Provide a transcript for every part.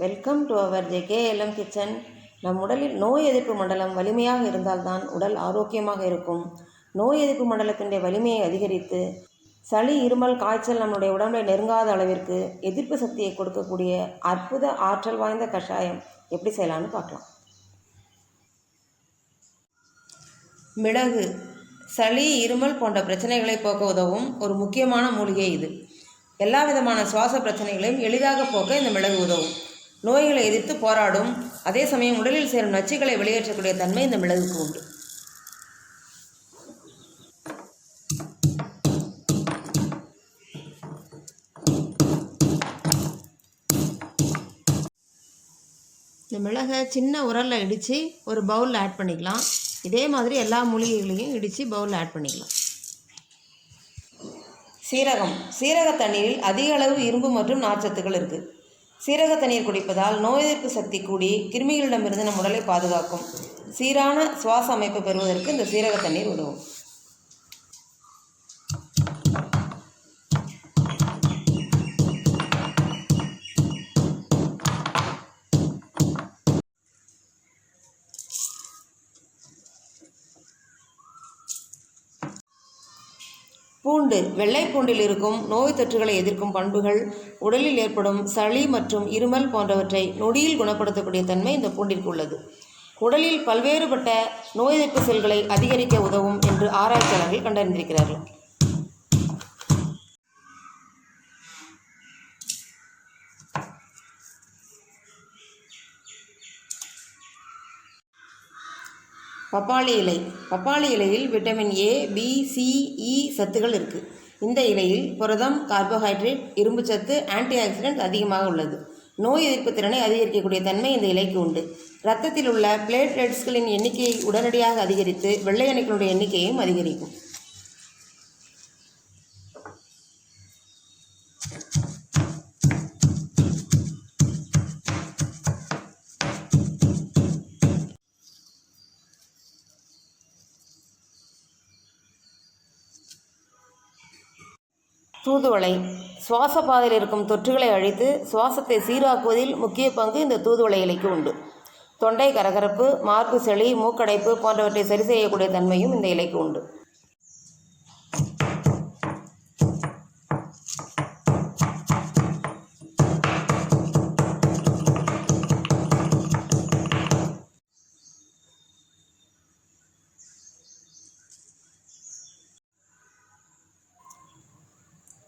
Welcome to our JKLM kitchen. நம் உடலில் நோய் எதிர்ப்பு மண்டலம் வலிமையாக இருந்தால்தான் உடல் ஆரோக்கியமாக இருக்கும். நோய் எதிர்ப்பு மண்டலத்தினுடைய வலிமையை அதிகரித்து சளி, இருமல், காய்ச்சல் நம்முடைய உடம்பை நெருங்காத அளவிற்கு எதிர்ப்பு சக்தியை கொடுக்கக்கூடிய அற்புத ஆற்றல் வாய்ந்த கஷாயம் எப்படி செய்யலான்னு பார்க்கலாம். மிளகு சளி, இருமல் போன்ற பிரச்சனைகளை போக்க உதவும் ஒரு முக்கியமான மூலிகை இது. எல்லா விதமான சுவாச பிரச்சனைகளையும் எளிதாக போக்க இந்த மிளகு உதவும். நோய்களை எதிர்த்து போராடும். அதே சமயம் உடலில் சேரும் நச்சுக்களை வெளியேற்றக்கூடிய தன்மை இந்த மிளகுக்கு உண்டு. இந்த மிளகை சின்ன உரலில் இடித்து ஒரு பவுலில் ஆட் பண்ணிக்கலாம். இதே மாதிரி எல்லா மூலிகைகளையும் இடித்து பவுலில் ஆட் பண்ணிக்கலாம். சீரக தண்ணீரில் அதிக அளவு இரும்பு மற்றும் நார்ச்சத்துக்கள் இருக்குது. சீரக தண்ணீர் குடிப்பதால் நோய் எதிர்ப்பு சக்தி கூடி கிருமிகளிடமிருந்து நம் உடலை பாதுகாக்கும். சீரான சுவாச அமைப்பு பெறுவதற்கு இந்த சீரக தண்ணீர் உதவும். பூண்டு வெள்ளை பூண்டில் இருக்கும் நோய் தொற்றுகளை எதிர்க்கும் பண்புகள், உடலில் ஏற்படும் சளி மற்றும் இருமல் போன்றவற்றை நொடியில் குணப்படுத்தக்கூடிய தன்மை இந்த பூண்டிற்கு உள்ளது. உடலில் பல்வேறுபட்ட நோய் எதிர்ப்பு செல்களை அதிகரிக்க உதவும் என்று ஆராய்ச்சியாளர்கள் கண்டறிந்திருக்கிறார்கள். பப்பாளி இலையில் vitamin A, B, C, E சத்துக்கள் இருக்குது. இந்த இலையில் புரதம், கார்போஹைட்ரேட், இரும்பு சத்து, ஆன்டி ஆக்சிடென்ட் அதிகமாக உள்ளது. நோய் எதிர்ப்பு திறனை அதிகரிக்கக்கூடிய தன்மை இந்த இலைக்கு உண்டு. இரத்தத்தில் உள்ள பிளேட்லெட்ஸ்களின் எண்ணிக்கையை உடனடியாக அதிகரித்து வெள்ளை அணுக்களுடைய எண்ணிக்கையையும் அதிகரிக்கும். தூதுவளை சுவாச பாதையில் இருக்கும் தொற்றுகளை அழித்து சுவாசத்தை சீராக்குவதில் முக்கிய பங்கு இந்த தூதுவளை இலைக்கு உண்டு. தொண்டை கரகரப்பு, மார்பு சளி, மூக்கடைப்பு போன்றவற்றை சரி செய்யக்கூடிய தன்மையும் இந்த இலைக்கு உண்டு.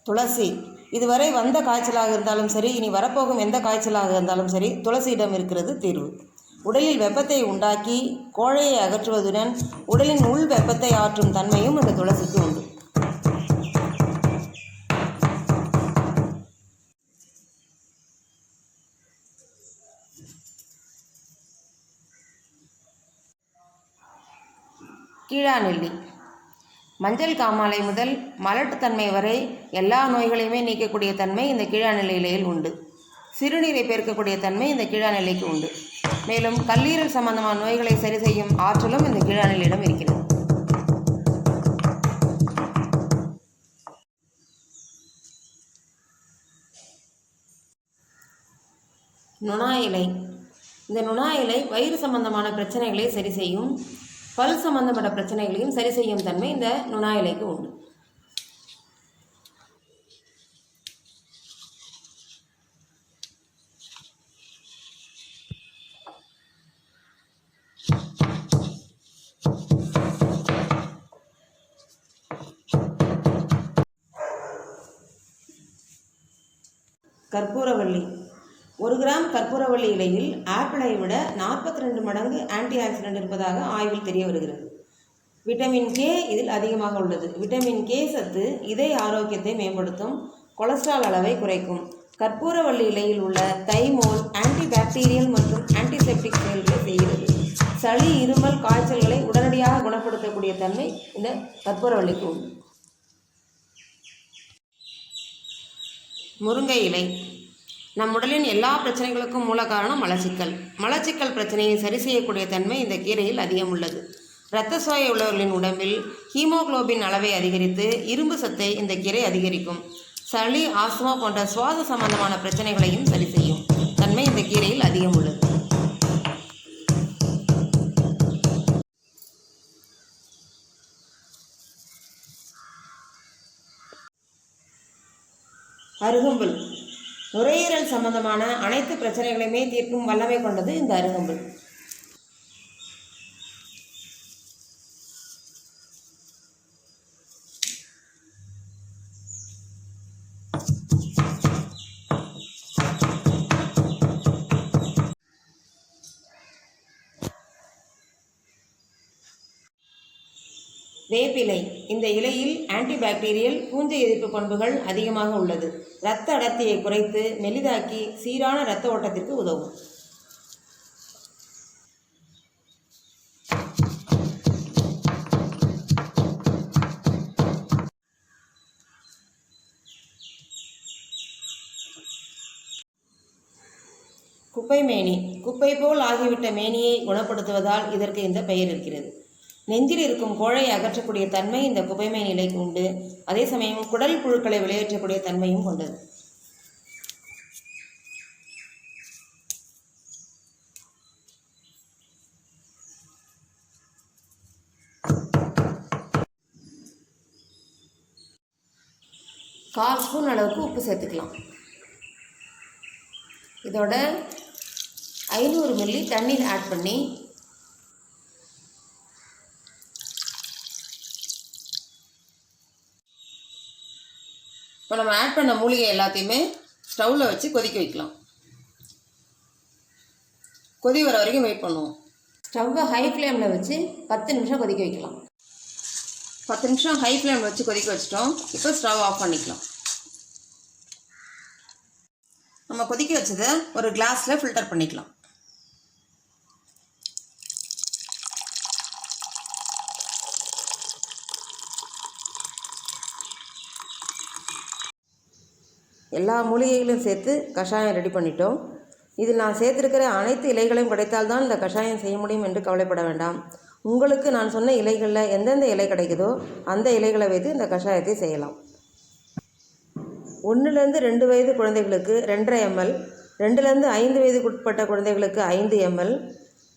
துளசி இதுவரை வந்த காய்ச்சலாக இருந்தாலும் சரி, இனி வரப்போகும் எந்த காய்ச்சலாக இருந்தாலும் சரி, துளசியிடம் இருக்கிறது தீர்வு. உடலில் வெப்பத்தை உண்டாக்கி கோழையை அகற்றுவதுடன் உடலின் உள் வெப்பத்தை ஆற்றும் தன்மையும் இந்த துளசிக்கு உண்டு. கீழாநெல்லி மஞ்சள் காமாலை முதல் மலட்டுத்தன்மை வரை எல்லா நோய்களையுமே நீக்கக்கூடிய தன்மை இந்த கீழாநெல்லி இலையில் உண்டு. சிறுநீரை பெருக்கக்கூடிய தன்மை இந்த கீழாநெல்லிக்கு உண்டு. மேலும் கல்லீரல் சம்பந்தமான நோய்களை சரி செய்யும் ஆற்றலும் இந்த கீழாநெல்லியிடம் இருக்கிறது. நுணா இலை இந்த நுணா இலை வயிறு சம்பந்தமான பிரச்சனைகளை சரி செய்யும். பல் சம்பந்தப்பட்ட பிரச்சனைகளையும் சரி செய்யும் தன்மை இந்த நுணா இலைக்கு உண்டு. கற்பூரவள்ளி 1 கிராம் கற்பூரவள்ளி இலையில் ஆப்பிளை விட 42 மடங்கு ஆன்டி ஆக்சிடென்ட் இருப்பதாக ஆய்வில் தெரிய வருகிறது. விட்டமின் K இதில் அதிகமாக உள்ளது. விட்டமின் K சத்து இதய ஆரோக்கியத்தை மேம்படுத்தும், கொலஸ்ட்ரால் அளவை குறைக்கும். கற்பூரவள்ளி இலையில் உள்ள தைமோல் ஆன்டி பாக்டீரியல் மற்றும் ஆன்டிசெப்டிக் செயல்களை செய்கிறது. சளி, இருமல், காய்ச்சல்களை உடனடியாக குணப்படுத்தக்கூடிய தன்மை இந்த கற்பூரவள்ளிக்கு உண்டு. முருங்கை இலை நம் உடலின் எல்லா பிரச்சனைகளுக்கும் மூல காரணம் மலச்சிக்கல் பிரச்சனையை சரி செய்யக்கூடிய தன்மை இந்த கீரையில் அதிகம் உள்ளது. இரத்த சோகை உள்ளவர்களின் உடம்பில் ஹீமோகுளோபின் அளவை அதிகரித்து இரும்பு சத்தை இந்த கீரை அதிகரிக்கும். சளி, ஆஸ்துமா போன்ற சுவாச சம்பந்தமான பிரச்சனைகளையும் சரி செய்யும் தன்மை இந்த கீரையில் அருகம்புல் நுரையீரல் சம்பந்தமான அனைத்து பிரச்சனைகளையுமே தீர்க்கும் வல்லமை கொண்டது இந்த அருகம்புல். வேப்பிலை இந்த இலையில் ஆன்டிபாக்டீரியல் பூஞ்சை எதிர்ப்பு பண்புகள் அதிகமாக உள்ளது. இரத்த அடர்த்தியை குறைத்து மெலிதாக்கி சீரான இரத்த ஓட்டத்திற்கு உதவும். குப்பை மேனி குப்பை போல் ஆகிவிட்ட மேனியை குணப்படுத்துவதால் இதற்கு இந்த பெயர் இருக்கிறது. நெஞ்சில் இருக்கும் கோழையை அகற்றக்கூடிய தன்மை இந்த குப்பைமேனி இலைக்கு உண்டு. அதே சமயம் குடல் புழுக்களை வெளியேற்றக்கூடிய தன்மையும் கொண்டது. கால் ஸ்பூன் அளவுக்கு உப்பு சேர்த்துக்கலாம். இதோட 500 மில்லி தண்ணீர் ஆட் பண்ணி இப்போ நம்ம ஆட் பண்ண மூலிகை எல்லாத்தையுமே ஸ்டவ்வில் வச்சு கொதிக்க வைக்கலாம். கொதி வர வரைக்கும் வெயிட் பண்ணுவோம். ஸ்டவ்வை ஹை ஃப்ளேமில் வச்சு 10 நிமிஷம் கொதிக்க வைக்கலாம். 10 நிமிஷம் ஹை ஃப்ளேமில் வச்சு கொதிக்க வச்சிட்டோம். இப்போ ஸ்டவ் ஆஃப் பண்ணிக்கலாம். நம்ம கொதிக்க வச்சதை ஒரு கிளாஸில் ஃபில்டர் பண்ணிக்கலாம். எல்லா மூலிகைகளையும் சேர்த்து கஷாயம் ரெடி பண்ணிட்டோம். இதில் நான் சேர்த்துருக்கிற அனைத்து இலைகளையும் கிடைத்தால்தான் இந்த கஷாயம் செய்ய முடியும் என்று கவலைப்பட வேண்டாம். உங்களுக்கு நான் சொன்ன இலைகளில் எந்தெந்த இலை கிடைக்குதோ அந்த இலைகளை வைத்து இந்த கஷாயத்தை செய்யலாம். 1லேருந்து 2 வயது குழந்தைகளுக்கு 2.5 ml, 2லேருந்து 5 வயதுக்குட்பட்ட குழந்தைகளுக்கு 5 ml,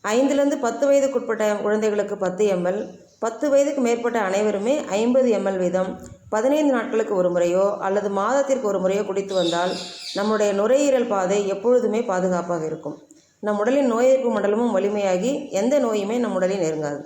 5லேருந்து 10 வயதுக்குட்பட்ட குழந்தைகளுக்கு 10 ml, 10 வயதுக்கு மேற்பட்ட அனைவருமே 50 ml வீதம் 15 நாட்களுக்கு ஒரு முறையோ அல்லது மாதத்திற்கு ஒரு முறையோ குடித்து வந்தால் நம்முடைய நுரையீரல் பாதை எப்பொழுதுமே பாதுகாப்பாக இருக்கும். நம் உடலின் நோய் எதிர்ப்பு மண்டலமும் வலிமையாகி எந்த நோயுமே நம் உடலில் நெருங்காது.